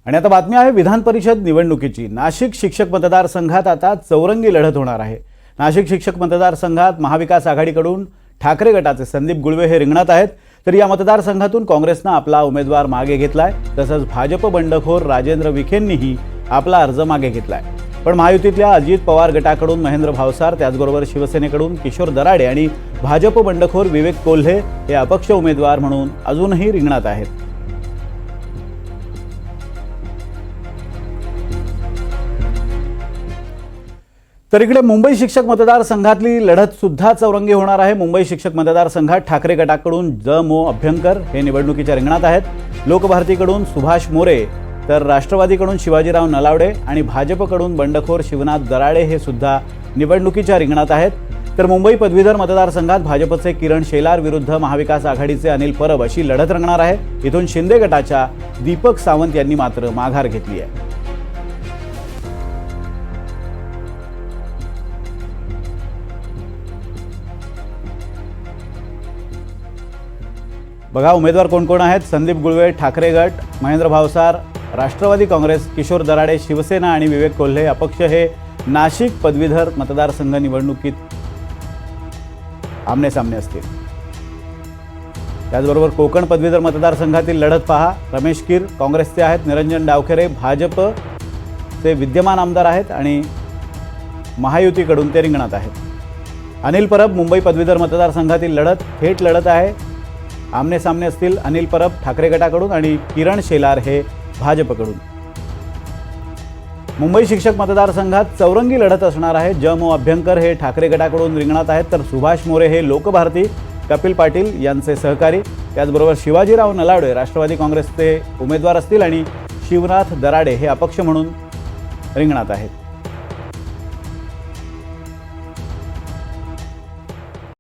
आणि आता बातमी आहे विधान परिषद निवडणुकीची। नाशिक शिक्षक मतदारसंघात आता चौरंगी लढत होणार आहे। नाशिक शिक्षक मतदारसंघात महाविकास आघाडीकडून ठाकरे गटाचे संदीप गुळवे हे रिंगणात आहेत, तर या मतदारसंघातून काँग्रेसने आपला उमेदवार मागे घेतलाय, तसंच भाजप बंडखोर राजेंद्र विखेंनीही आपला अर्ज मागे घेतलाय। पण महायुतीतल्या अजित पवार गटाकडून महेंद्र भावसार, त्याचबरोबर शिवसेनेकडून किशोर दराडे आणि भाजप बंडखोर विवेक कोल्हे हे अपक्ष उमेदवार म्हणून अजूनही रिंगणात आहेत। तर इकडे मुंबई शिक्षक मतदारसंघातली लढत सुद्धा चौरंगी होणार आहे। मुंबई शिक्षक मतदारसंघात ठाकरे गटाकडून ज.मो. अभ्यंकर हे निवडणुकीच्या रिंगणात आहेत। लोकभारतीकडून सुभाष मोरे, तर राष्ट्रवादीकडून शिवाजीराव नलावडे आणि भाजपकडून बंडखोर शिवनाथ दराडे हे सुद्धा निवडणुकीच्या रिंगणात आहेत। तर मुंबई पदवीधर मतदारसंघात भाजपचे किरण शेलार विरुद्ध महाविकास आघाडीचे अनिल परब अशी लढत रंगणार आहे। इथून शिंदे गटाच्या दीपक सावंत यांनी मात्र माघार घेतली आहे। बघा उमेदवार कोण कोण आहेत। संदीप गुळवे ठाकरे गट, महेंद्र भावसार राष्ट्रवादी काँग्रेस, किशोर दराडे शिवसेना आणि विवेक कोल्हे अपक्ष हे नाशिक पदवीधर मतदारसंघ निवडणुकीत आमने सामने असतील। त्याचबरोबर कोकण पदवीधर मतदारसंघातील लढत पहा। रमेश कीर काँग्रेसचे आहेत, निरंजन डावखरे भाजपचे विद्यमान आमदार आहेत आणि महायुतीकडून ते रिंगणात आहेत। अनिल परब मुंबई पदवीधर मतदारसंघातील लढत थेट लढत आहे। आमने सामने असतील अनिल परब ठाकरे गटाकडून आणि किरण शेलार हे भाजपकडून। मुंबई शिक्षक मतदारसंघात चौरंगी लढत असणार आहे। ज.मो. अभ्यंकर हे ठाकरे गटाकडून रिंगणात आहेत, तर सुभाष मोरे हे लोकभारती कपिल पाटील यांचे सहकारी, त्याचबरोबर शिवाजीराव नलावडे राष्ट्रवादी काँग्रेसचे उमेदवार असतील आणि शिवनाथ दराडे हे अपक्ष म्हणून रिंगणात आहेत।